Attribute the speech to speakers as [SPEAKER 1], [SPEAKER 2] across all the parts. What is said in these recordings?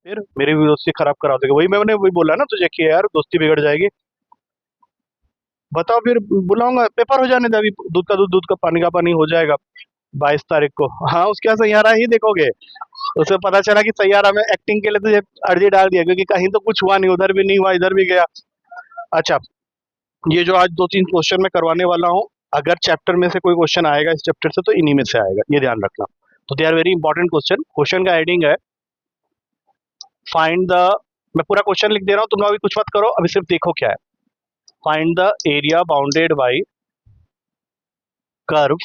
[SPEAKER 1] फिर मेरी भी दोस्ती खराब करा दोगे। वही मैंने वही बोला ना तुझे कि यार दोस्ती बिगड़ जाएगी। बताओ फिर, बुलाऊंगा, पेपर हो जाने दे अभी, दूध का दूध, दूध का पानी हो जाएगा 22 तारीख को। हाँ, उसके बाद सैयारा ही देखोगे। उसे पता चला कि सैयारा में एक्टिंग के लिए तुझे अर्जी डाल दिया, क्योंकि कहीं तो कुछ हुआ नहीं, उधर भी नहीं हुआ, इधर भी गया। अच्छा, ये जो आज 2-3 क्वेश्चन मैं करवाने वाला हूँ, अगर चैप्टर में से कोई क्वेश्चन आएगा इस चैप्टर से तो इन्हीं में से आएगा, ये ध्यान रखना। तो they are very important question. Question का हेडिंग है फाइंड द, मैं पूरा क्वेश्चन लिख दे रहा हूँ, तुम लोग अभी कुछ मत करो, अभी सिर्फ देखो क्या है। Find the area bounded by curve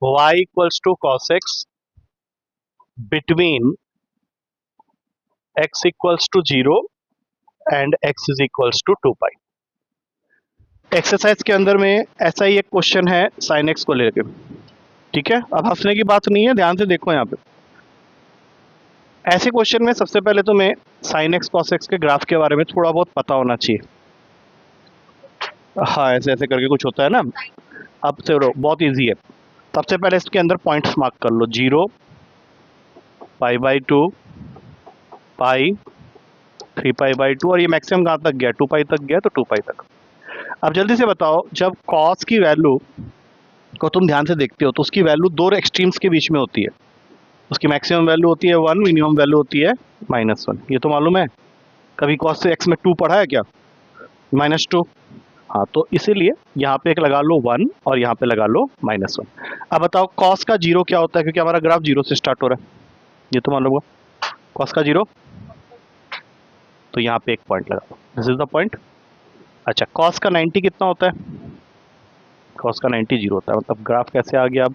[SPEAKER 1] y equals to cos x between x equals to 0 and x is equals to 2 pi. Exercise के अंदर में ऐसा ही एक क्वेश्चन है sin x को लेकर, ठीक है। अब हंसने की बात नहीं है, ध्यान से देखो यहाँ पे। ऐसे क्वेश्चन में सबसे पहले तुम्हें sin x cos x के ग्राफ के बारे में थोड़ा बहुत पता होना चाहिए। हाँ, ऐसे ऐसे करके कुछ होता है ना। अब चलो, बहुत इजी है। सबसे पहले इसके अंदर पॉइंट्स मार्क कर लो, 0, π/2, पाई, 3π/2, और ये मैक्सिमम कहाँ तक गया, 2 पाई तक गया, तो 2 पाई तक। अब जल्दी से बताओ, जब cos की वैल्यू को तुम ध्यान से देखते हो तो उसकी वैल्यू दो एक्सट्रीम्स के बीच में होती है। उसकी मैक्सिमम वैल्यू होती है 1, मिनिमम वैल्यू होती है -1। ये तो मालूम है। कभी cos से x में 2 पढ़ा है क्या, -2। हाँ, तो इसीलिए यहाँ पे एक लगा लो 1 और यहाँ पे लगा लो -1। अब बताओ cos का 0 क्या होता है, क्योंकि हमारा ग्राफ 0 से स्टार्ट हो रहा है, ये तो मालूम होगा। cos का 0, तो यहाँ पे एक पॉइंट लगा दो, दिस इज द पॉइंट। अच्छा, cos का 90 कितना होता है, cos का 90 0 होता है, मतलब ग्राफ कैसे आ गया अब,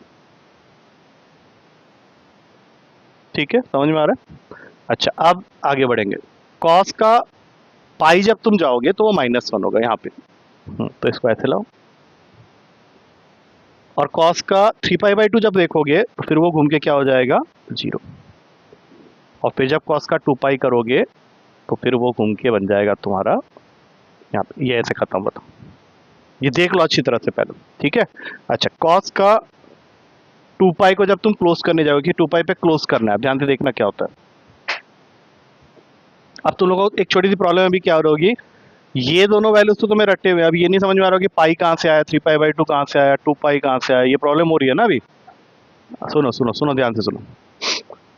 [SPEAKER 1] ठीक है, समझ में आ रहा है। अच्छा, अब आगे बढ़ेंगे। cos का पाई जब तुम जाओगे तो वो -1 होगा यहाँ पे, तो इसको ऐसे लाओ। और cos का 3π/2 जब देखोगे तो फिर वो घूम के क्या हो जाएगा, 0। और फिर जब cos का 2 पाई करोगे तो फिर वो घूम के बन जाएगा तुम्हारा यहाँ पे, ये ऐसे खत्म होता। ये देख लो अच्छी तरह से पहले, ठीक है। अच्छा, cos का 2 पाई को जब तुम क्लोज करने जाओगे, 2 पाई पे क्लोज करना है, ध्यान से देखना क्या होता है। अब तुम लोगों को एक छोटी सी प्रॉब्लम अभी क्या होगी, ये दोनों वैल्यूज तो तुम्हें रटे हुए, अब ये नहीं समझ में आ रहा कि पाई कहाँ से आया, 3π/2 कहाँ से आया, 2 पाई कहाँ से आया, ये प्रॉब्लम हो रही है ना अभी। सुनो सुनो सुनो, ध्यान से सुनो।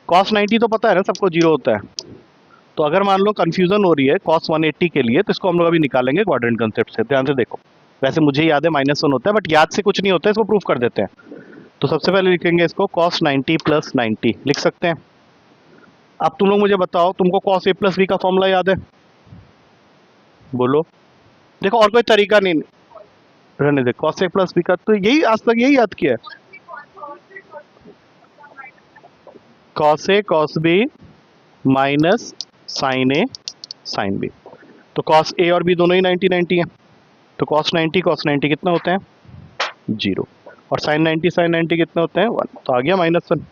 [SPEAKER 1] cos 90 तो पता है ना सबको 0 होता है, तो अगर मान लो कंफ्यूजन हो रही है cos 180 के लिए, तो इसको हम लोग अभी निकालेंगे क्वाड्रेंट कंसेप्ट से। ध्यान से देखो, वैसे मुझे याद है -1 होता है, बट याद से कुछ नहीं होता है, इसको प्रूफ कर देते हैं। तो सबसे पहले लिखेंगे इसको cos 90 + 90 लिख सकते हैं। अब तुम लोग मुझे बताओ, तुमको cos a + b का फॉर्मूला याद है, बोलो। देखो, और कोई तरीका नहीं, रहने दे। cos a + b का तो यही आज तक यही याद किया है, cos a cos b minus sin a sin b। तो cos a और b दोनों ही 90 है, तो cos 90 कितना होते हैं, 0। और sin 90 कितने होते हैं, 1। तो आ गया -1।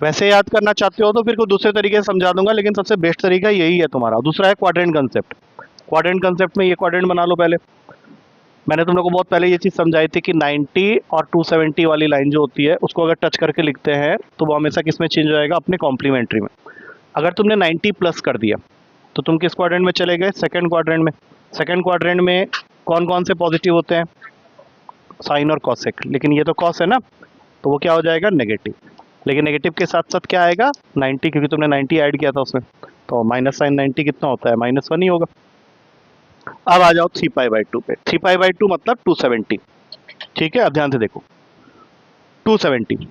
[SPEAKER 1] वैसे याद करना चाहते हो तो फिर कोई दूसरे तरीके से समझा दूंगा, लेकिन सबसे बेस्ट तरीका यही है तुम्हारा। दूसरा है क्वाड्रेंट कंसेप्ट। क्वाड्रेंट कंसेप्ट में ये क्वाड्रेंट बना लो पहले। मैंने तुम लोग को बहुत पहले ये चीज़ समझाई थी कि 90 और 270 वाली लाइन जो होती है उसको अगर टच करके लिखते हैं तो वो हमेशा किस में चेंज हो जाएगा, अपने कॉम्प्लीमेंट्री में। अगर तुमने 90 प्लस कर दिया तो तुम किस क्वाड्रेंट में चले गए, सेकंड क्वाड्रेंट में। सेकंड क्वाड्रेंट में कौन कौन से पॉजिटिव होते हैं, साइन और कॉसेक, लेकिन ये तो कॉस है ना, तो वो क्या हो जाएगा, नेगेटिव। लेकिन नेगेटिव के साथ साथ क्या आएगा, 90, क्योंकि तुमने 90 ऐड किया था उसमें, तो माइनस साइन 90 कितना होता है, -1 ही होगा। अब आ जाओ 3π/2 पे। 3π/2 मतलब 270, ठीक है। अब ध्यान से देखो, 270,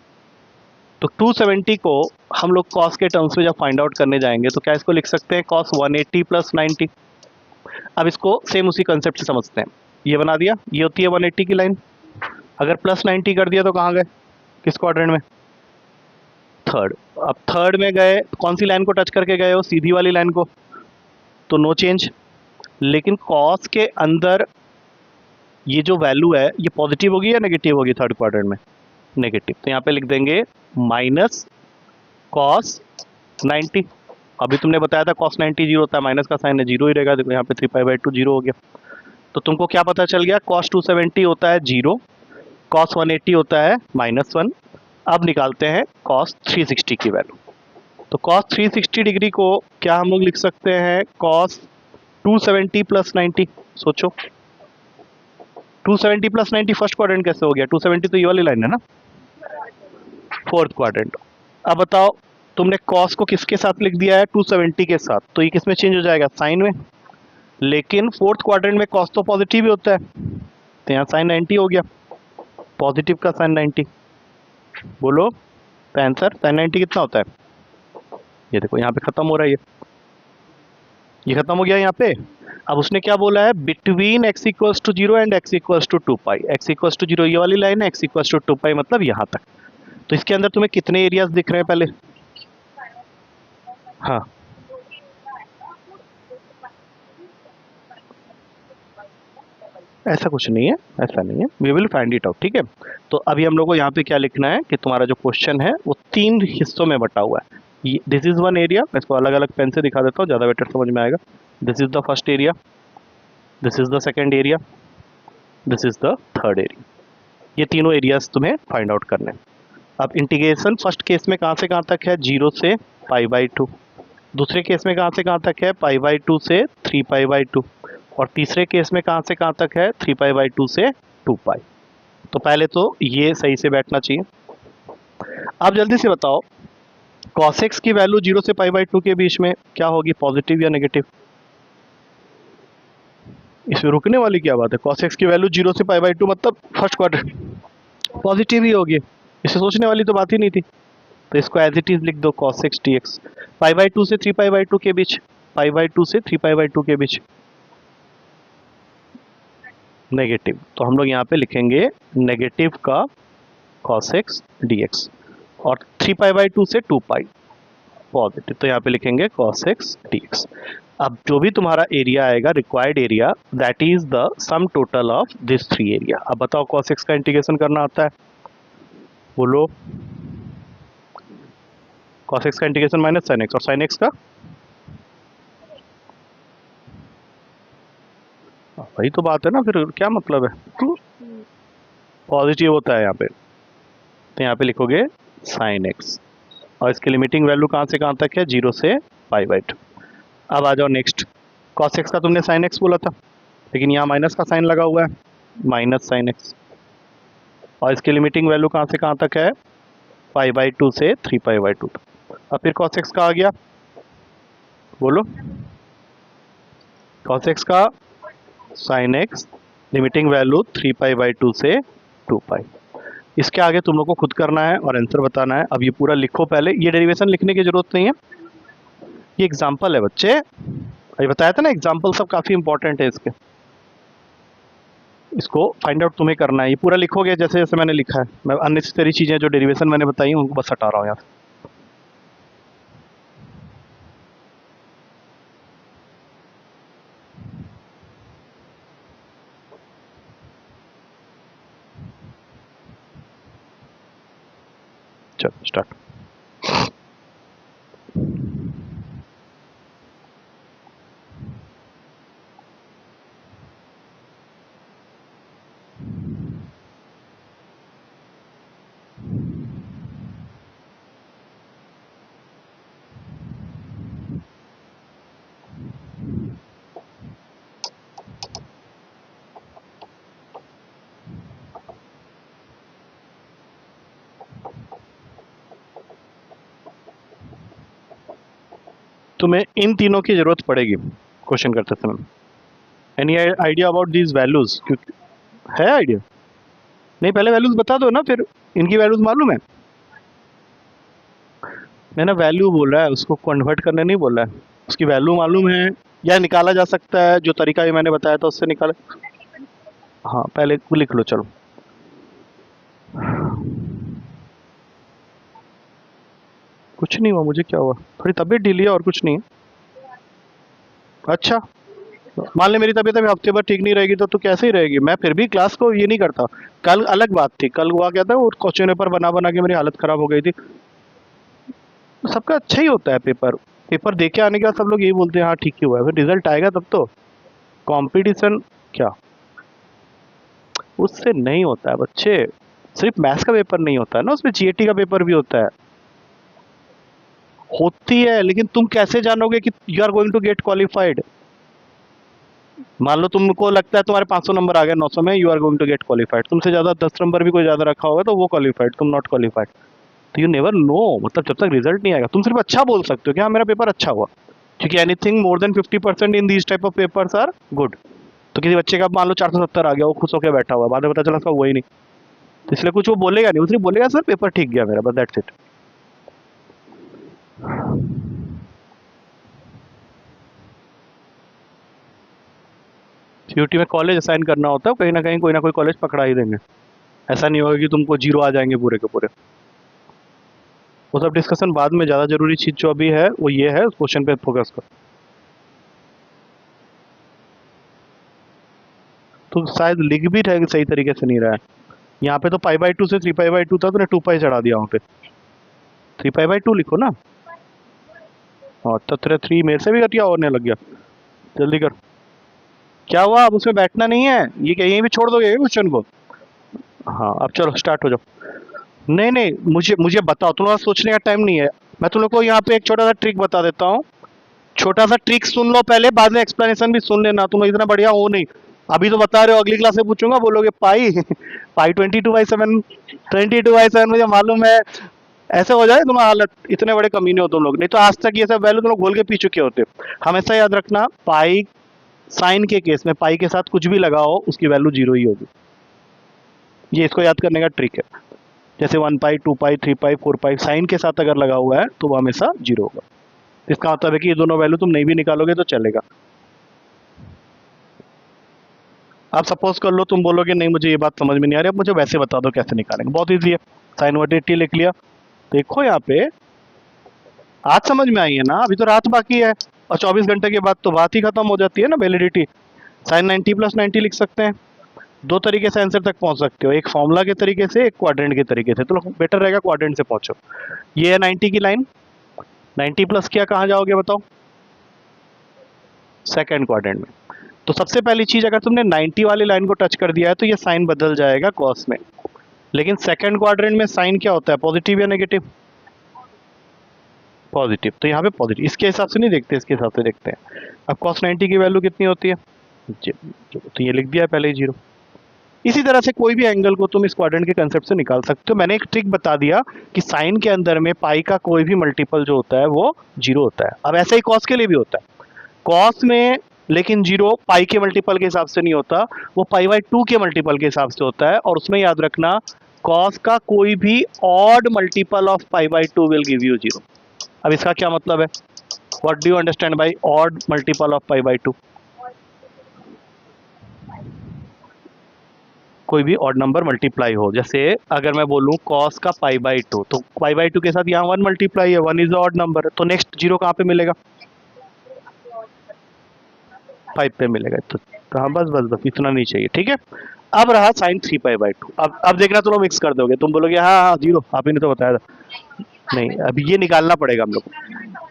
[SPEAKER 1] तो 270 को हम लोग cos के टर्म्स में जब फाइंड आउट करने जाएंगे तो क्या इसको लिख सकते हैं, cos 180 + 90। अब इसको सेम उसी कंसेप्ट से समझते हैं। ये बना दिया, ये होती है 180 की लाइन। अगर +90 कर दिया तो कहाँ गए, किस क्वाड्रेंट में, थर्ड। अब थर्ड में गए, कौन सी लाइन को टच करके गए हो, सीधी वाली लाइन को, तो नो चेंज। लेकिन cos के अंदर ये जो वैल्यू है ये पॉजिटिव होगी या नेगेटिव होगी, थर्ड क्वाड्रेंट में नेगेटिव, तो यहाँ पे लिख देंगे -cos 90। अभी तुमने बताया था cos 90 0 होता है, माइनस का साइन है, 0 ही रहेगा। देखो यहाँ पे 3π/2 0 हो गया। तो तुमको क्या पता चल गया, cos 270 होता है 0, cos 180 होता है -1। अब निकालते हैं cos 360 की वैल्यू। तो cos 360 डिग्री को क्या हम लोग लिख सकते हैं, cos 270 प्लस 90। सोचो 270 प्लस 90 फर्स्ट क्वाड्रेंट कैसे हो गया, 270 तो ये वाली लाइन है ना, फोर्थ क्वाड्रेंट। अब बताओ तुमने cos को किसके साथ लिख दिया है, 270 के साथ, तो ये किस में चेंज हो जाएगा, साइन में। लेकिन फोर्थ क्वाड्रेंट में cos तो पॉजिटिव ही होता है, तो यहाँ साइन 90 हो गया, पॉजिटिव का साइन 90। बोलो तो आंसर साइन 90 कितना होता है, ये देखो यहाँ पे खत्म हो रहा है, ये खत्म हो गया यहाँ पे। अब उसने क्या बोला है, between x equals to 0 and x equals to 2 pi. x equals to 0 ये वाली लाइन है, x इक्वल्स टू 2 पाई मतलब यहाँ तक। तो इसके अंदर तुम्हें कितने एरियाज दिख रहे हैं पहले, हाँ ऐसा कुछ नहीं है, ऐसा नहीं है, we will find it out, ठीक है। तो अभी हम लोग को यहाँ पे क्या लिखना है कि तुम्हारा जो क्वेश्चन है वो 3 हिस्सों में बटा हुआ है। दिस इज वन एरिया, मैं इसको अलग अलग पेन से दिखा देता हूँ, ज़्यादा बेटर समझ में आएगा। This is the first area, this is the second area, this is the third area. ये तीनों एरियाज तुम्हें फाइंड आउट करने हैं। अब इंटीग्रेशन फर्स्ट केस में कहाँ से कहाँ तक है, 0 से π/2। दूसरे केस में कहाँ से कहाँ तक है, π/2 से 3π/2। और तीसरे केस में कहाँ से कहाँ तक है, 3π/2 से 2 पाई। तो पहले तो ये सही से बैठना चाहिए। अब जल्दी से बताओ cos x की वैल्यू 0 से π/2 के बीच में क्या होगी, पॉजिटिव या नेगेटिव। इसमें रुकने वाली क्या बात है, cos x की वैल्यू 0 से π/2 मतलब फर्स्ट क्वाड्रेंट पॉजिटिव ही होगी, इसे सोचने वाली तो बात ही नहीं थी। तो इसको एज इट इज लिख दो, cos x dx π/2 से 3π/2 के बीच, π/2 से 3π/2 के बीच नेगेटिव। तो हम लोग यहाँ पे लिखेंगे नेगेटिव का cos x dx, और 3π/2 से 2 पाई पॉजिटिव, तो यहाँ पे लिखेंगे cos x dx। अब जो भी तुम्हारा एरिया आएगा, required area, that is the sum total of this 3 area. अब बताओ cos x का इंटीग्रेशन करना आता है, बोलो। cos x का इंटीग्रेशन माइनस sin x, और sin x का वही तो बात है ना, फिर क्या मतलब है, पॉजिटिव होता है यहाँ पे, तो यहाँ पे लिखोगे sin x, और इसकी लिमिटिंग वैल्यू कहाँ से कहाँ तक है, 0 से π/2। अब आ जाओ नेक्स्ट, cos x का तुमने sin x बोला था, लेकिन यहाँ माइनस का साइन लगा हुआ है, माइनस sin x, और इसकी लिमिटिंग वैल्यू कहाँ से कहाँ तक है, π/2 से 3π/2। अब फिर cos x का आ गया, बोलो। cos x का sin x, लिमिटिंग वैल्यू 3π/2 से 2 पाई। इसके आगे तुम लोग को खुद करना है और आंसर बताना है। अब ये पूरा लिखो, पहले ये डेरिवेशन लिखने की जरूरत नहीं है, ये एग्जाम्पल है बच्चे, ये बताया था ना, एग्जाम्पल सब काफ़ी इंपॉर्टेंट है इसके। इसको फाइंड आउट तुम्हें करना है, ये पूरा लिखोगे जैसे जैसे मैंने लिखा है। मैं अननेसेसरी चीज़ें जो डेरिवेशन मैंने बताई उनको बस हटा रहा हूँ यहाँ से। चलो स्टार्ट। तुम्हें इन तीनों की जरूरत पड़ेगी क्वेश्चन करते समय। Any idea about these values, है आइडिया? नहीं, पहले वैल्यूज बता दो ना, फिर इनकी वैल्यूज मालूम है। मैंने वैल्यू बोला है, उसको कन्वर्ट करने नहीं बोला है, उसकी वैल्यू मालूम है या निकाला जा सकता है, जो तरीका भी मैंने बताया था उससे निकाला। हाँ पहले लिख लो, चलो। कुछ नहीं हुआ, मुझे क्या हुआ, थोड़ी तबीयत ढीली है और कुछ नहीं है। अच्छा, मान ले मेरी तबीयत अभी हफ्ते भर ठीक नहीं रहेगी तो कैसे ही रहेगी, मैं फिर भी क्लास को ये नहीं करता। कल अलग बात थी, कल हुआ क्या था, वो क्वेश्चन पेपर बना बना के मेरी हालत खराब हो गई थी। सबका अच्छा ही होता है पेपर, पेपर दे के आने के बाद सब लोग यही बोलते हैं हाँ ठीक ही हुआ है, फिर रिजल्ट आएगा तब तो। कंपटीशन क्या उससे नहीं होता है बच्चे। सिर्फ मैथ्स का पेपर नहीं होता है ना, उसमें जीएटी का पेपर भी होता है। होती है, लेकिन तुम कैसे जानोगे कि you are going to get qualified? मान लो तुमको लगता है तुम्हारे 500 नंबर आ गए 900 में, you are going to get qualified. तुमसे ज्यादा 10 नंबर भी कोई ज्यादा रखा होगा तो वो क्वालिफाइड, तुम नॉट क्वालिफाइड। तो यू नेवर नो, मतलब जब तक रिजल्ट नहीं आएगा तुम सिर्फ अच्छा बोल सकते हो कि हाँ मेरा पेपर अच्छा हुआ, क्योंकि anything more than 50% in these type of papers are good. तो किसी बच्चे का मान लो 470 आ गया, वो खुश होकर बैठा हुआ, बाद में पता चला उसका हुआ ही नहीं, तो इसलिए कुछ वो बोलेगा नहीं, वो सिर्फ बोलेगा सर पेपर ठीक गया मेरा, बस दैट्स इट। सीयूटी में कॉलेज असाइन करना होता है, कहीं ना कहीं कोई ना कोई कॉलेज पकड़ा ही देंगे। ऐसा नहीं होगा कि तुमको 0 आ जाएंगे पूरे के पूरे। वो सब डिस्कशन बाद में, ज़्यादा जरूरी चीज़ जो अभी है वो ये है, उस क्वेश्चन पे फोकस कर। तो शायद लिख भी रहे सही तरीके से नहीं रहा है। यहाँ पे तो π/2 से 3π/2 था, तूने 2π चढ़ा दिया वहाँ पे। 3π/2 लिखो ना। और तो तेरे 3 मेरे से भी घटिया होने लग गया। जल्दी कर। क्या हुआ, अब उसमें बैठना नहीं है, ये क्या यहीं भी छोड़ दोगे क्वेश्चन को? हाँ अब चलो स्टार्ट हो जाओ। नहीं नहीं, मुझे मुझे बताओ, तुम लोग सोचने का टाइम नहीं है। मैं तुम लोग को यहाँ पे एक छोटा सा ट्रिक बता देता हूँ। छोटा सा ट्रिक सुन लो पहले, बाद में एक्सप्लेनेशन भी सुन लेना। तुम इतना बढ़िया हो नहीं, अभी तो बता रहे हो, अगली क्लास में पूछूंगा बोलोगे पाई पाई 22/7, 22/7 मुझे मालूम है। ऐसे हो जाए तुम्हारा हालत, इतने बड़े कमीने हो तुम लोग। नहीं तो आज तक ये सब वैल्यू तुम लोग घोल के पी चुके होते। हमेशा याद रखना, पाई साइन के केस में पाई के साथ कुछ भी लगाओ उसकी वैल्यू 0 ही होगी। ये इसको याद करने का ट्रिक है। जैसे 1π, 2π, 3π, 4π साइन के साथ अगर लगा हुआ है तो वो हमेशा 0 होगा। इसका मतलब है कि ये दोनों वैल्यू तुम नहीं भी निकालोगे तो चलेगा। आप सपोज कर लो तुम बोलोगे नहीं मुझे ये बात समझ में नहीं आ रही, अब मुझे वैसे बता दो कैसे निकालेंगे। बहुत ईजी है, साइन 180 लिख लिया। देखो यहाँ पे आज समझ में आई है ना, अभी तो रात बाकी है और 24 घंटे के बाद तो बात ही खत्म हो जाती है ना, वैलिडिटी। साइन 90 + 90 लिख सकते हैं। दो तरीके से आंसर तक पहुंच सकते हो, एक फॉर्मूला के तरीके से, एक क्वाड्रेंट के तरीके से। तो बेटर रहेगा क्वाड्रेंट से पहुंचो। ये है 90 की लाइन, 90 प्लस किया कहाँ जाओगे बताओ? सेकंड क्वाड्रेंट में। तो सबसे पहली चीज, अगर तुमने 90 वाली लाइन को टच कर दिया है तो ये साइन बदल जाएगा कॉस में। लेकिन सेकंड क्वाड्रेंट में साइन क्या होता है, पॉजिटिव या नेगेटिव? पॉजिटिव। तो यहाँ पे पॉजिटिव, इसके हिसाब से नहीं देखते, इसके हिसाब से देखते हैं। अब cos 90 की वैल्यू कितनी होती है? तो ये लिख दिया पहले ही 0। इसी तरह से कोई भी एंगल को तुम इस क्वाड्रेंट के कंसेप्ट से निकाल सकते हो। मैंने एक ट्रिक बता दिया कि साइन के अंदर में पाई का कोई भी मल्टीपल जो होता है वो 0 होता है। अब ऐसा ही कॉस के लिए भी होता है। कॉस में लेकिन 0 पाई के मल्टीपल के हिसाब से नहीं होता, वो π/2 के मल्टीपल के हिसाब से होता है। और उसमें याद रखना, कॉस का कोई भी odd multiple of π/2 will give you 0। अब इसका क्या मतलब है? What do you understand by odd multiple of π/2? कोई भी ऑड नंबर मल्टीप्लाई हो। जैसे अगर मैं बोलूं cos का π/2, तो π/2 के साथ यहाँ 1 मल्टीप्लाई है, 1 इज ऑड नंबर, तो नेक्स्ट 0 कहाँ पे मिलेगा? 5 पे मिलेगा। तो हाँ बस बस बस इतना नहीं चाहिए, ठीक है। अब रहा साइन 3π/2। अब देखना तुम लोग मिक्स कर दोगे, तुम बोलोगे हाँ हाँ 0, आप ही ने तो बताया था। नहीं, अभी ये निकालना पड़ेगा हम लोग को।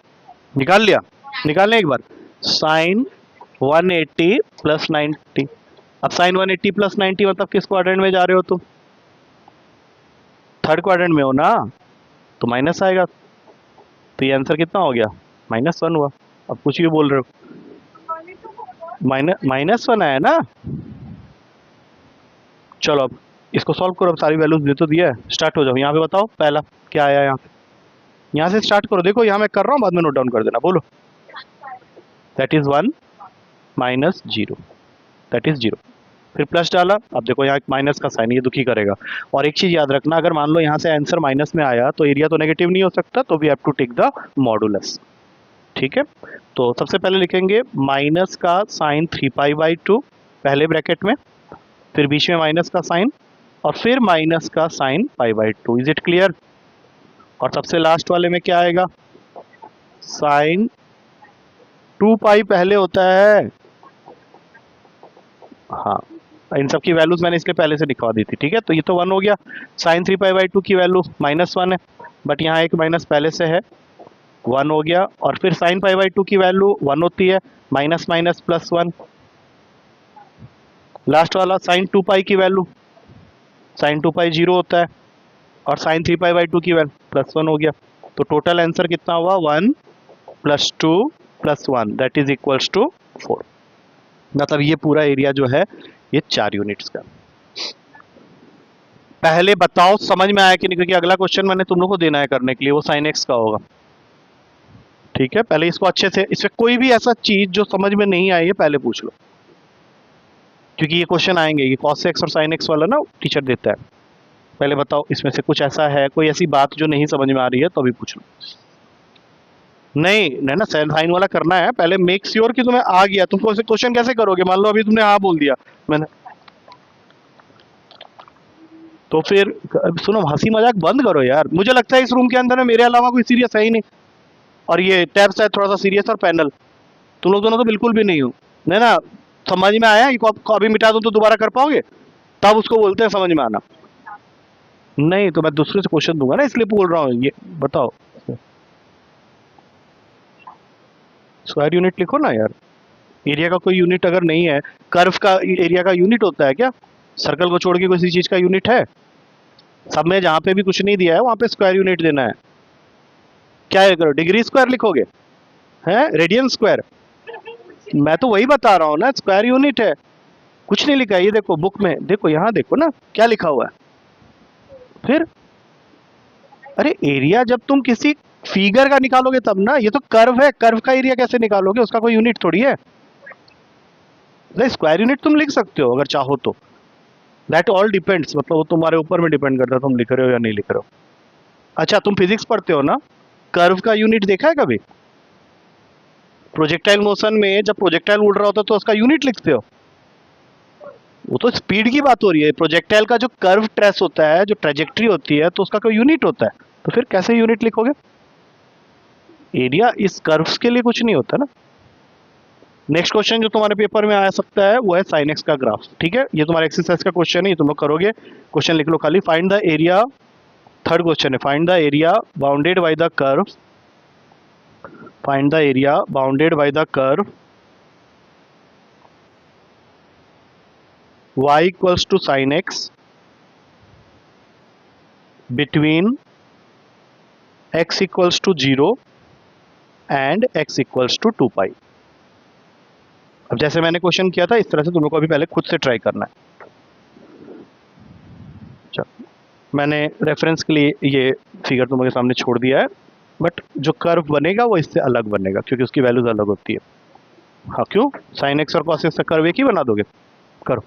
[SPEAKER 1] निकाल लिया? निकालने एक बार। साइन 180 + 90। अब साइन 180 + 90 मतलब किस क्वाड्रेंट में जा रहे हो तुम? थर्ड क्वाड्रेंट में हो ना, तो माइनस आएगा। तो ये आंसर कितना हो गया? -1 हुआ। अब कुछ भी बोल रहे हो, -1 आया ना। चलो अब इसको सॉल्व करो। अब सारी वैल्यूज दे तो दिया है, स्टार्ट हो जाओ। यहाँ पे बताओ पहला क्या आया। यहाँ से स्टार्ट करो। देखो यहाँ मैं कर रहा हूँ, बाद में नोट डाउन कर देना। बोलो। That is 1 - 0, that is 0। फिर प्लस डाला। अब देखो यहाँ माइनस का साइन, ये दुखी करेगा। और एक चीज याद रखना, अगर मान लो यहाँ से आंसर माइनस में आया तो एरिया तो नेगेटिव नहीं हो सकता, तो we have to take the modulus. ठीक है, तो सबसे पहले लिखेंगे माइनस का साइन 3π/2 पहले ब्रैकेट में, फिर बीच में माइनस का साइन, और फिर माइनस का साइन π/2। Is it clear? और सबसे लास्ट वाले में क्या आएगा? साइन 2π पहले होता है। हाँ, इन सब की वैल्यूज मैंने इसके पहले से लिखवा दी थी। ठीक है, तो ये तो 1 हो गया। साइन 3π/2 की वैल्यू -1 है, बट यहाँ एक माइनस पहले से है, 1 हो गया। और फिर साइन π/2 की वैल्यू 1 होती है, माइनस माइनस +1। लास्ट वाला साइन 2π की वैल्यू साइन 2 पाई 0 होता है और साइन 3 पाई/2 की वैल्यू +1 हो गया। तो टोटल आंसर कितना हुआ 1 + 2 + 1 दैट इज इक्वल्स टू 4। मतलब ये पूरा एरिया जो है ये 4 यूनिट्स का। पहले बताओ समझ में आया कि नहीं, क्योंकि अगला क्वेश्चन मैंने तुम लोग को देना है करने के लिए, वो sin x का होगा। ठीक है, पहले इसको अच्छे से, इसमें कोई भी ऐसा चीज जो समझ में नहीं आई है पहले पूछ लो, क्योंकि ये क्वेश्चन आएंगे, ये cos x और sin x वाला ना टीचर देता है। पहले बताओ इसमें से कुछ ऐसा है, कोई ऐसी बात जो नहीं समझ में आ रही है तो अभी पूछ लो। नहीं नहीं ना, साइन वाला करना है पहले, मेक श्योर कि तुम्हें आ गया। तुम क्वेश्चन कैसे करोगे, मान लो अभी तुमने हाँ बोल दिया मैंने, तो फिर सुनो, हंसी मजाक बंद करो यार। मुझे लगता है इस रूम के अंदर में मेरे अलावा कोई सीरियस है ही नहीं, और ये टैब्स है थोड़ा सा सीरियस, और पैनल तुम लोग दोनों तो बिल्कुल भी नहीं हो, नहीं ना। समझ में आया कि अभी मिटा दूं तो दोबारा कर पाओगे, तब उसको बोलते हैं समझ में आना। नहीं तो मैं दूसरे से क्वेश्चन दूंगा ना, इसलिए बोल रहा हूँ। ये बताओ, स्क्वायर यूनिट लिखो ना यार। एरिया का कोई यूनिट अगर नहीं है, कर्व का एरिया का यूनिट होता है क्या? सर्कल को छोड़ के किसी चीज का यूनिट है? सब में जहां पे भी कुछ नहीं दिया है वहां पे स्क्वायर यूनिट देना है। क्या है करो, डिग्री स्क्वायर लिखोगे हैं, रेडियन स्क्वायर? मैं तो वही बता रहा हूँ ना, स्क्वायर यूनिट है। कुछ नहीं लिखा है, ये देखो बुक में, देखो यहाँ देखो ना क्या लिखा हुआ है। फिर अरे एरिया जब तुम किसी फिगर का निकालोगे तब ना, ये तो कर्व है, कर्व का एरिया कैसे निकालोगे, उसका कोई यूनिट थोड़ी है। नहीं, स्क्वायर यूनिट तुम लिख सकते हो अगर चाहो तो, दैट ऑल डिपेंड्स, मतलब वो तुम्हारे ऊपर में डिपेंड करता है तुम लिख रहे हो या नहीं लिख रहे हो। अच्छा तुम फिजिक्स पढ़ते हो ना, कर्व का यूनिट देखा है कभी? प्रोजेक्टाइल मोशन में जब प्रोजेक्टाइल उड़ रहा होता है तो उसका यूनिट लिखते हो। वो तो स्पीड की बात हो रही है, प्रोजेक्टाइल का जो कर्व ट्रेस होता है, जो ट्रेजेक्ट्री होती है, तो उसका कोई यूनिट होता है, तो फिर कैसे यूनिट लिखोगे? एरिया इस कर्व्स के लिए कुछ नहीं होता ना। नेक्स्ट क्वेश्चन जो तुम्हारे पेपर में आ सकता है वो है साइन एक्स का ग्राफ। ठीक है, ये तुम्हारा एक्सरसाइज का क्वेश्चन है, ये तुम लोग करोगे। क्वेश्चन लिख लो खाली, find the area, third question है, find the area bounded by the curve, find the area bounded by the curve y equals to sin x between x equals to 0 and x equals to 2 पाई। अब जैसे मैंने question किया था इस तरह से तुम लोग को अभी पहले खुद से ट्राई करना है। चलो, मैंने रेफरेंस के लिए ये फिगर तुम्हारे सामने छोड़ दिया है, बट जो कर्व बनेगा वो इससे अलग बनेगा क्योंकि उसकी वैल्यूज अलग होती है। हाँ क्यों, साइन एक्स और कॉस एक्स का कर्व एक ही बना दोगे? करो।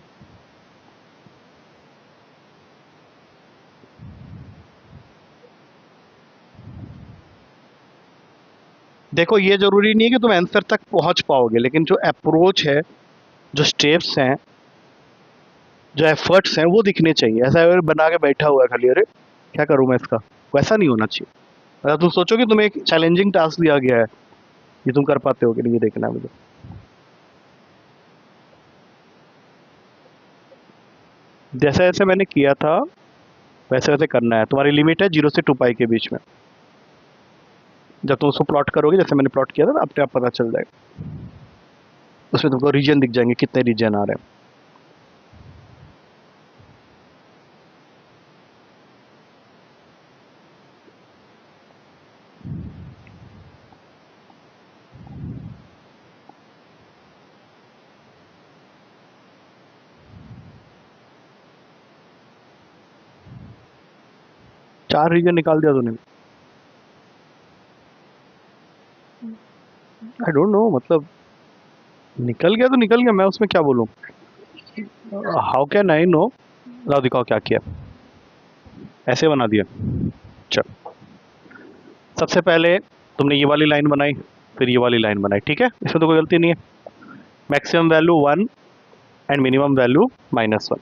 [SPEAKER 1] देखो ये जरूरी नहीं है कि तुम आंसर तक पहुंच पाओगे, लेकिन जो अप्रोच है, जो स्टेप्स हैं, जो एफर्ट्स हैं वो दिखने चाहिए। ऐसा अगर बना के बैठा हुआ है खाली, अरे क्या करूं मैं इसका, वैसा नहीं होना चाहिए। अगर तुम सोचो कि तुम्हें एक चैलेंजिंग टास्क दिया गया है, ये तुम कर पाते हो कि नहीं, ये देखना है मुझे। जैसे जैसे मैंने किया था वैसे वैसे करना है। तुम्हारी लिमिट है 0 से 2 पाई के बीच में। जब तुम उसको प्लॉट करोगे, जैसे मैंने प्लॉट किया था ना, अपने आप पता चल जाएगा, उसमें तुमको रीजन दिख जाएंगे, कितने रीजन आ रहे हैं। चार रीजन निकाल दिया तूने? आई डोंट नो, मतलब निकल गया तो निकल गया, मैं उसमें क्या बोलूँ। How can I know. लाओ दिखाओ क्या किया। ऐसे बना दिया। चलो, सबसे पहले तुमने ये वाली लाइन बनाई, फिर ये वाली लाइन बनाई, ठीक है, इसमें तो कोई गलती नहीं है। Maximum value 1 and minimum value -1।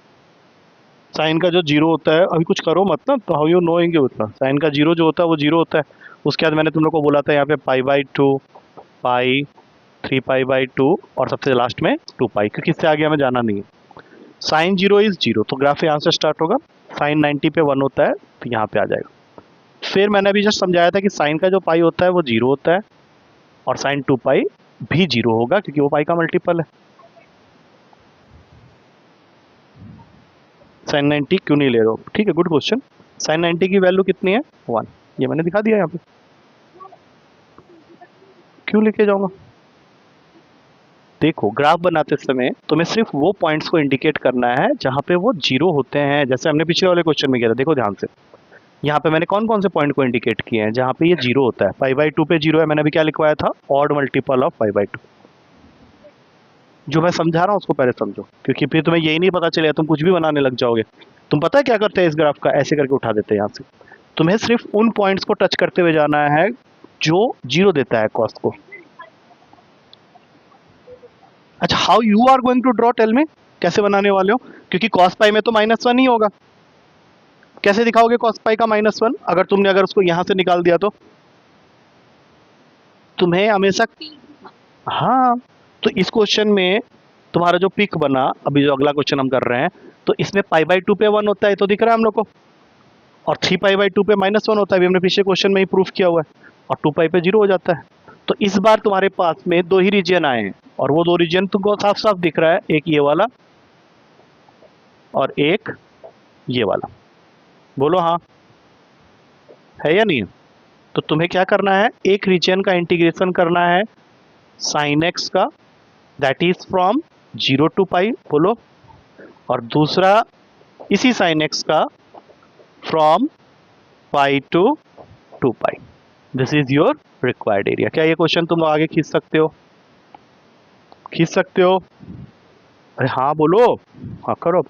[SPEAKER 1] Sine का जो जीरो होता है, अभी कुछ करो मत ना, तो हाउ यू नोएंगे उतना। साइन का जीरो जो होता है वो जीरो होता है। उसके बाद मैंने तुम लोग को बोला था यहाँ पे π/2, पाई, 3π/2 और सबसे लास्ट में 2 पाई, क्योंकि इससे आगे हमें जाना नहीं है। साइन 0 इज 0, तो ग्राफ यहाँ से स्टार्ट होगा। साइन 90 पे 1 होता है तो यहाँ पे आ जाएगा। फिर मैंने अभी जस्ट समझाया था कि साइन का जो पाई होता है वो 0 होता है, और साइन 2 पाई भी 0 होगा क्योंकि वो पाई का मल्टीपल है। साइन 90 क्यों नहीं ले रहे हो? ठीक है, गुड क्वेश्चन। साइन 90 की वैल्यू कितनी है? 1। ये मैंने दिखा दिया यहाँ पे। क्यों लेके जाऊंगा? देखो, ग्राफ बनाते समय तुम्हें सिर्फ वो पॉइंट्स को इंडिकेट करना है जहां पे वो जीरो होते हैं, जैसे हमने पिछले वाले क्वेश्चन में किया था। देखो ध्यान से, यहाँ पे मैंने कौन कौन से पॉइंट को इंडिकेट किए हैं जहां पे ये जीरो होता है। 5/2 पे जीरो है, मैंने अभी क्या लिखवाया था? Odd multiple of 5/2। जो मैं समझा रहा हूँ उसको पहले समझो, क्योंकि फिर तुम्हें यही नहीं पता चलेगा, तुम कुछ भी बनाने लग जाओगे। तुम पता है क्या करते हैं? इस ग्राफ का ऐसे करके उठा देते हैं यहाँ से। तुम्हें सिर्फ उन पॉइंट्स को टच करते हुए जाना है जो जीरो देता है कॉस्ट को। अच्छा, how you are going to draw, tell me, कैसे बनाने वाले हो? क्योंकि कॉस पाई में तो -1 ही होगा। कैसे दिखाओगे कॉस पाई का -1? अगर उसको यहां से निकाल दिया तो तुम्हें हमेशा, हाँ, तो इस क्वेश्चन में तुम्हारा जो पिक बना, अभी जो अगला क्वेश्चन हम कर रहे हैं, तो इसमें π/2 पे 1 होता है, तो दिख रहा है हम लोग को, और 3π/2 पे -1 होता है, अभी हमने पिछले क्वेश्चन में ही प्रूफ किया हुआ है, और 2π पे 0 हो जाता है। तो इस बार तुम्हारे पास में दो ही रीजन आए हैं, और वो दो रीजन तुमको साफ साफ दिख रहा है, एक ये वाला और एक ये वाला। बोलो हाँ है या नहीं? तो तुम्हें क्या करना है? एक रीजन का इंटीग्रेशन करना है साइन एक्स का, दैट इज फ्रॉम 0 to π, बोलो, और दूसरा इसी साइन एक्स का from π to 2π। This is your required area. क्या ये क्वेश्चन तुम आगे खींच सकते हो? खींच सकते हो? अरे हाँ बोलो, हाँ करो।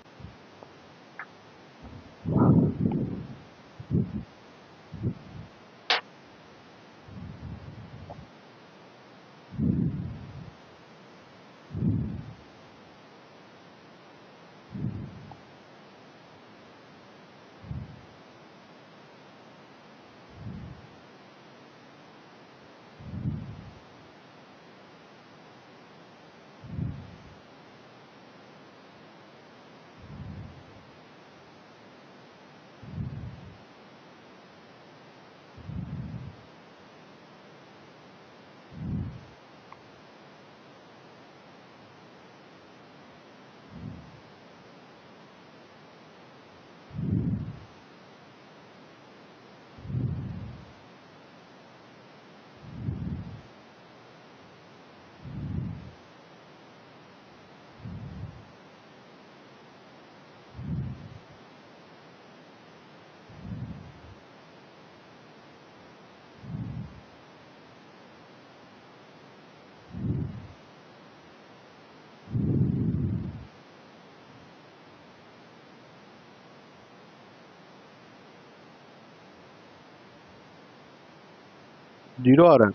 [SPEAKER 1] जीरो आ रहा है,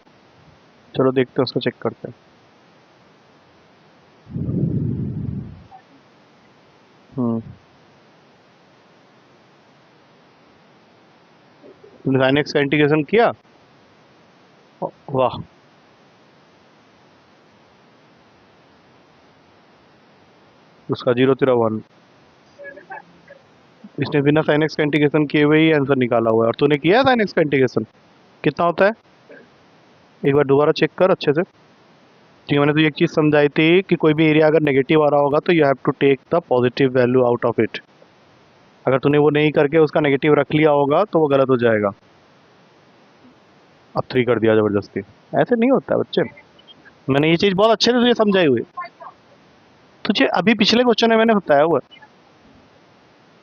[SPEAKER 1] चलो देखते हैं, उसको चेक करते हैं। तुमने साइन एक्स का इंटीग्रेशन किया? वाह, उसका 0 तेरा 1। इसने बिना साइन एक्स का इंटीग्रेशन किए हुए ही आंसर निकाला हुआ है, और तूने किया है साइन एक्स का इंटीग्रेशन? कितना होता है? एक बार दोबारा चेक कर अच्छे से। ठीक है, मैंने तो एक चीज़ समझाई थी कि कोई भी एरिया अगर नेगेटिव आ रहा होगा तो you have to take the positive value out of it. अगर तूने वो नहीं करके उसका नेगेटिव रख लिया होगा तो वो गलत हो जाएगा। अब 3 कर दिया ज़बरदस्ती, ऐसे नहीं होता है बच्चे। मैंने ये चीज़ बहुत अच्छे से तुझे समझाई हुई, तुझे अभी पिछले क्वेश्चन में मैंने बताया हुआ।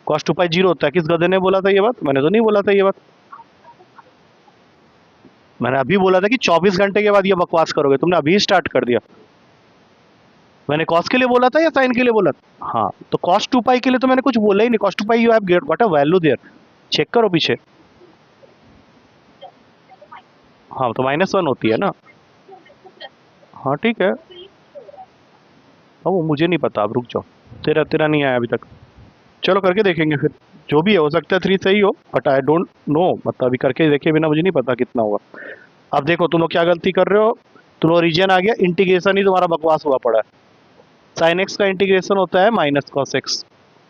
[SPEAKER 1] कॉस 2π 0 होता है। किस गधे ने बोला था ये बात? मैंने तो नहीं बोला था ये बात। मैंने अभी बोला था कि 24 घंटे के बाद ये बकवास करोगे, तुमने अभी स्टार्ट कर दिया। मैंने कॉस के लिए बोला था या साइन के लिए बोला था? हाँ, तो कॉस 2π के लिए तो मैंने कुछ बोला ही नहीं। Cos 2π you have got a value there, check करो पीछे। हाँ, तो -1 होती है ना। हाँ ठीक है, अब वो मुझे नहीं पता, अब रुक जाओ, तेरा तेरा नहीं आया अभी तक। चलो करके देखेंगे फिर, जो भी है, हो सकता है 3 सही हो, बट आई डोंट नो, मतलब अभी करके देखे बिना मुझे नहीं पता कितना होगा। अब देखो तुम लोग क्या गलती कर रहे हो, तुम लोग रीजन आ गया, इंटीग्रेशन ही तुम्हारा बकवास हुआ पड़ा है। साइन एक्स का इंटीग्रेशन होता है minus cos x,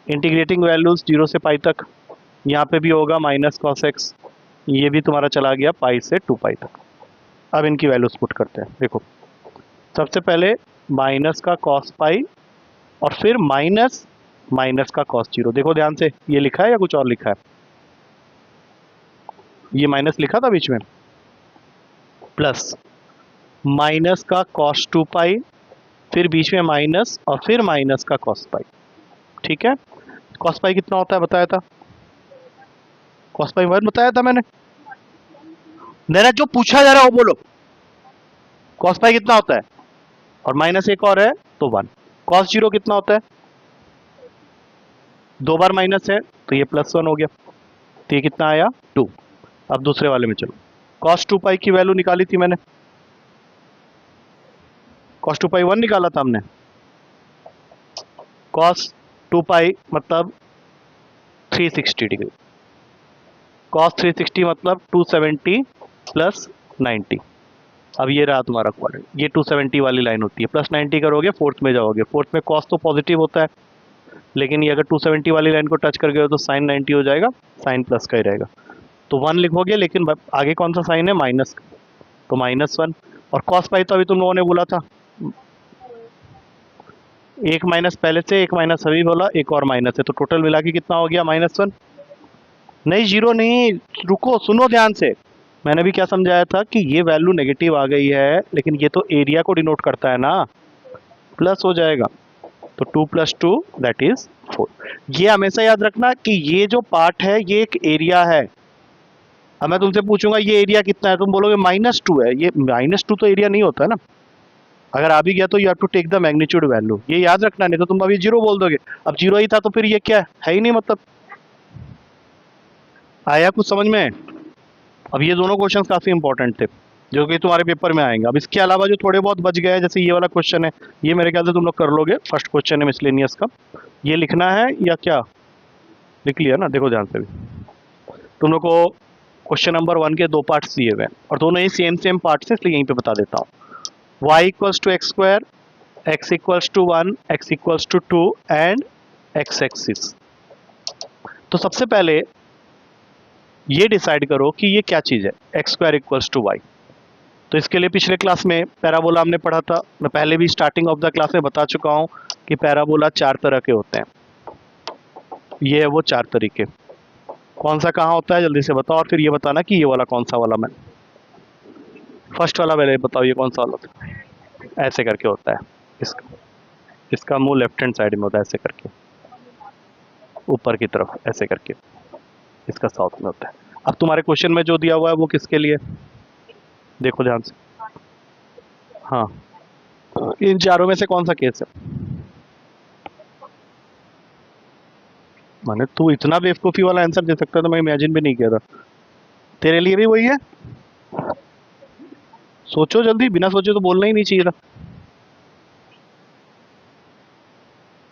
[SPEAKER 1] integrating values 0 से π तक, यहाँ पे भी होगा माइनस कॉस एक्स, ये भी तुम्हारा चला गया π से 2π तक। अब इनकी वैल्यूज पुट करते हैं। देखो, सबसे पहले माइनस का कॉस पाई, और फिर माइनस माइनस का कॉस जीरो। देखो ध्यान से, ये लिखा है या कुछ और लिखा है? ये माइनस लिखा था बीच में, प्लस माइनस का कॉस टू पाई, फिर बीच में माइनस और फिर माइनस का कॉस पाई। ठीक है, कॉस पाई कितना होता है बताया था? कॉस पाई 1 बताया था मैंने। मेरा जो पूछा जा रहा है वो बोलो, कॉस पाई कितना होता है? और माइनस एक और है तो 1। कॉस जीरो कितना होता है? 2 बार माइनस है तो ये +1 हो गया, तो ये कितना आया 2। अब दूसरे वाले में चलो, कॉस टू पाई की वैल्यू निकाली थी मैंने, कॉस टू पाई 1 निकाला था हमने। कॉस टू पाई मतलब 360 डिग्री, कॉस 360 मतलब 270 प्लस 90। अब ये रहा तुम्हारा क्वाड्रेंट, ये 270 वाली लाइन होती है, प्लस 90 करोगे फोर्थ में जाओगे, फोर्थ में कॉस तो पॉजिटिव होता है, लेकिन ये अगर 270 वाली लाइन को टच कर गए हो तो साइन 90 हो जाएगा, साइन प्लस का ही रहेगा। तो 1 लिखोगे, लेकिन आगे कौन सा साइन है? माइनस, तो -1। और कॉस पाई तो अभी तुम लोगों ने बोला था, एक माइनस पहले से, एक माइनस अभी बोला, एक और माइनस है, तो टोटल मिला के कितना हो गया? -1। नहीं जीरो नहीं, रुको सुनो ध्यान से, मैंने भी क्या समझाया था कि ये वैल्यू नेगेटिव आ गई है, लेकिन ये तो एरिया को डिनोट करता है ना, प्लस हो जाएगा। तो 2 + 2 दैट इज 4। ये हमेशा याद रखना कि ये जो पार्ट है ये एक एरिया है। अब मैं तुमसे पूछूंगा ये एरिया कितना है, तुम बोलोगे -2 है, ये -2 तो एरिया नहीं होता है ना। अगर आ भी गया तो you have to take the magnitude value, ये याद रखना, नहीं तो तुम अभी जीरो बोल दोगे। अब जीरो ही था तो फिर ये क्या है ही नहीं मतलब। आया कुछ समझ में? अब ये दोनों क्वेश्चन काफी इंपॉर्टेंट थे जो कि तुम्हारे पेपर में आएंगे। अब इसके अलावा जो थोड़े बहुत बच गए हैं, जैसे ये वाला क्वेश्चन है, ये मेरे ख्याल से तुम लोग कर लोगे, फर्स्ट क्वेश्चन है मिसलेनियस का। ये लिखना है या क्या? लिख लिया ना? देखो ध्यान से भी, तुम लोग को क्वेश्चन नंबर 1 के 2 पार्ट्स दिए हुए हैं और दोनों ही सेम पार्ट्स हैं, इसलिए यहीं पे बता देता हूँ। y equals to x square, x equals to 1, x equals to 2 and x axis. तो सबसे पहले ये डिसाइड करो कि ये क्या चीज़ है, x square equals to y. तो इसके लिए पिछले क्लास में पैराबोला हमने पढ़ा था, मैं पहले भी स्टार्टिंग ऑफ द क्लास में बता चुका हूँ कि पैराबोला 4 तरह के होते हैं। ये है वो 4 तरीके। कौन सा कहाँ होता है जल्दी से बताओ, और फिर ये बताना कि ये वाला कौन सा वाला। मैं फर्स्ट वाला पहले बताओ, ये कौन सा वाला होता है? ऐसे करके होता है, इसका मुंह लेफ्ट हैंड साइड में होता है, ऐसे करके ऊपर की तरफ ऐसे करके, इसका साउथ में होता है। अब तुम्हारे क्वेश्चन में जो दिया हुआ है वो किसके लिए, देखो ध्यान से। हाँ, इन चारों में से कौन सा केस है? माने तू इतना बेवकूफ़ी वाला आंसर दे सकता है तो मैं इमेजिन भी नहीं किया था। तेरे लिए भी वही है? सोचो जल्दी, बिना सोचे तो बोलना ही नहीं चाहिए था।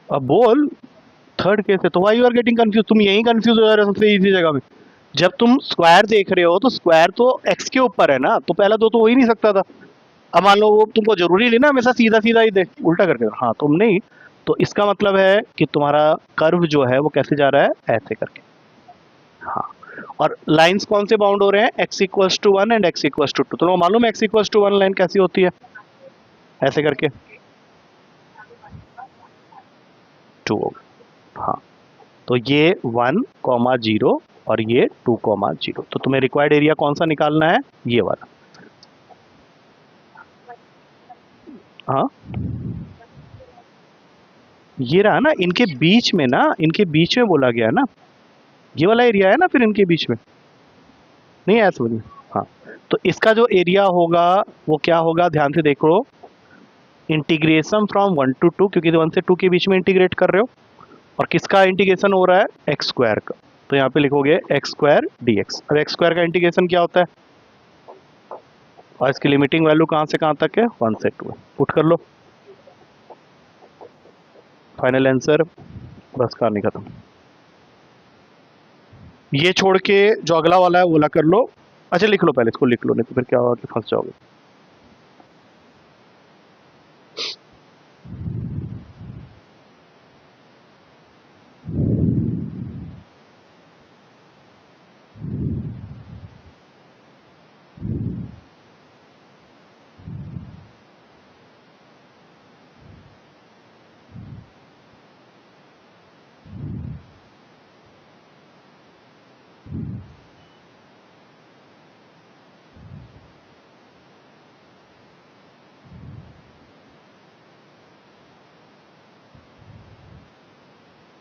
[SPEAKER 1] अब बोल, थर्ड केस है तो why you are getting confuse, तुम यही कंफ्यूज हो जा रहे हो सबसे इजी जगह में। जब तुम स्क्वायर देख रहे हो तो स्क्वायर तो एक्स के ऊपर है ना, तो पहला दो तो हो ही नहीं सकता था। अब मान लो वो तुमको जरूरी नहीं ना हमेशा सीधा सीधा ही दे, उल्टा करके, हाँ तुम नहीं, तो इसका मतलब है कि तुम्हारा कर्व जो है वो कैसे जा रहा है, ऐसे करके। हाँ, और लाइंस कौन से बाउंड हो रहे हैं, x equals to 1 and x equals to 2। तो मालूम है x इक्वल्स टू 1 लाइन कैसी होती है, ऐसे करके 2 होगा। हाँ, तो ये 1,0 और ये 2,0। तो तुम्हें रिक्वायर्ड एरिया कौन सा निकालना है, ये वाला। हाँ, ये रहा ना इनके बीच में, ना इनके बीच में बोला गया है ना, ये वाला एरिया है ना फिर इनके बीच में, नहीं है समझ में? हाँ, तो इसका जो एरिया होगा वो क्या होगा, ध्यान से देखो, इंटीग्रेशन फ्रॉम 1 to 2, क्योंकि 1 से 2 के बीच में इंटीग्रेट कर रहे हो, और किसका इंटीग्रेशन हो रहा है, एक्स स्क्वायर का। तो यहाँ पे लिखोगे एक्स स्क्वायर डी एक्स। अब एक्स स्क्वायर का इंटीग्रेशन क्या होता है, और इसकी लिमिटिंग वैल्यू कहाँ से कहाँ तक है, 1 से 2 है। पुट कर लो, फाइनल आंसर, बस कहानी खत्म। ये छोड़ के जो अगला वाला है वो वाला कर लो। अच्छा लिख लो, पहले इसको लिख लो, नहीं तो फिर क्या होगा कि फंस जाओगे।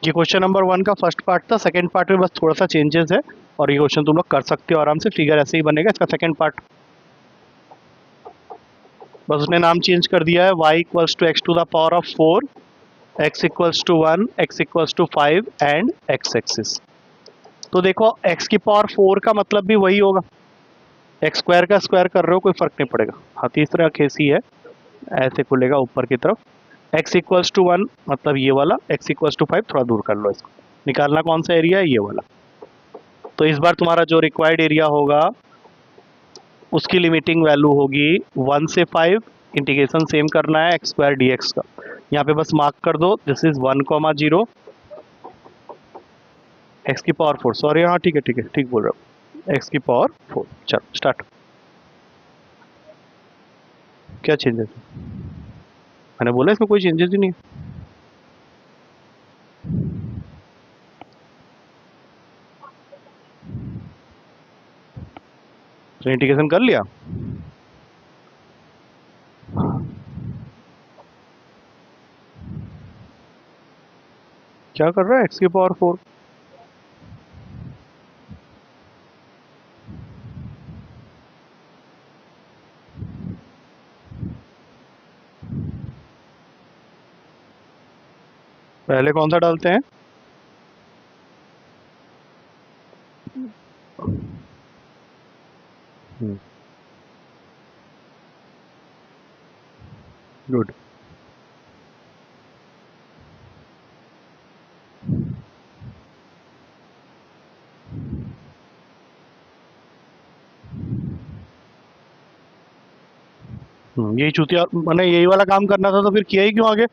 [SPEAKER 1] ये क्वेश्चन नंबर 1 का फर्स्ट पार्ट था। सेकंड पार्ट में बस थोड़ा सा चेंजेस है और ये क्वेश्चन तुम लोग कर सकते हो आराम से। फिगर ऐसे ही बनेगा इसका सेकंड पार्ट, बस उसने नाम चेंज कर दिया है। y equals to x to the power of 4, x equals to 1, x equals to 5 and x axis. तो देखो x की पावर 4 का मतलब भी वही होगा, एक्स स्क्वायर का स्क्वायर कर रहे हो कोई फर्क नहीं पड़ेगा। हाँ, तीसरा केस ही है, ऐसे खुलेगा ऊपर की तरफ। x इक्वल्स टू 1 मतलब ये वाला, x इक्वल्स टू 5 थोड़ा दूर कर लो इसको। निकालना कौन सा एरिया है, ये वाला। तो इस बार तुम्हारा जो रिक्वायर्ड एरिया होगा उसकी लिमिटिंग वैल्यू होगी 1 से 5, इंटीग्रेशन सेम करना है एक्स स्क्वायर डी एक्स का। यहाँ पे बस मार्क कर दो, दिस इज 1,0 एक्स की पावर 4, सॉरी हाँ ठीक है ठीक बोल रहा हूँ, एक्स की पावर 4। चलो स्टार्ट। क्या चेंजेस है? मैंने बोला इसमें कोई चेंजेस ही नहीं है। तो इंटीग्रेशन कर लिया। क्या कर रहा है एक्स की पावर 4? पहले कौन सा डालते हैं? गुड। यही चूतिया, मैंने यही वाला काम करना था तो फिर किया ही क्यों आगे?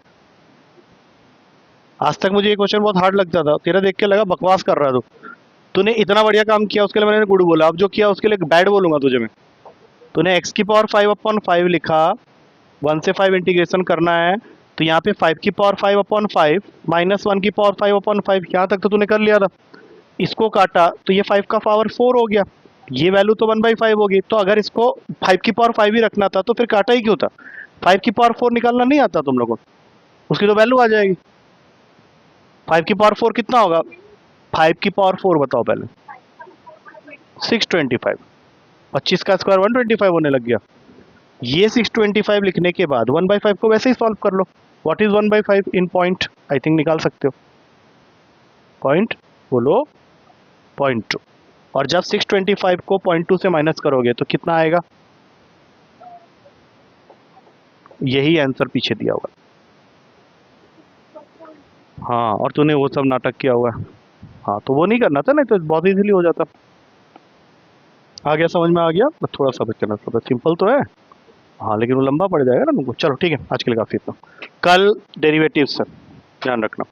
[SPEAKER 1] आज तक मुझे ये क्वेश्चन बहुत हार्ड लगता था, तेरा देख के लगा बकवास कर रहा था। तूने इतना बढ़िया काम किया उसके लिए मैंने गुड बोला, अब जो किया उसके लिए बैड बोलूंगा तुझे मैं। तूने एक्स की पावर 5/5 लिखा, 1 से 5 इंटीग्रेशन करना है, तो यहाँ पे 5 की पावर 5/5 माइनस 1 की पावर 5/5, यहाँ तक तो तूने कर लिया था। इसको काटा तो ये 5 का पावर 4 हो गया, ये वैल्यू तो 1/5 होगी। तो अगर इसको 5 की पावर 5 ही रखना था तो फिर काटा ही क्यों था? 5 की पावर 4 निकालना नहीं आता तुम लोगों को? उसकी तो वैल्यू आ जाएगी। 5 की पावर 4 कितना होगा? 5 की पावर 4 बताओ पहले। 625। 25 का स्क्वायर 125 होने लग गया। ये 625 लिखने के बाद 1/5 को वैसे ही सॉल्व कर लो। What is 1/5 in point? I think निकाल सकते हो। पॉइंट बोलो, 0.2। और जब 625 को 0.2 से माइनस करोगे तो कितना आएगा? यही आंसर पीछे दिया हुआ। हाँ, और तूने वो सब नाटक किया हुआ है। हाँ, तो वो नहीं करना था, नहीं तो बहुत इजीली हो जाता। आ गया, समझ में आ गया? बस थोड़ा सा बचना, थोड़ा सिंपल तो है। हाँ, लेकिन वो लंबा पड़ जाएगा ना तुमको। चलो ठीक है, आज के लिए काफ़ी इतना। कल डेरिवेटिव से ध्यान रखना।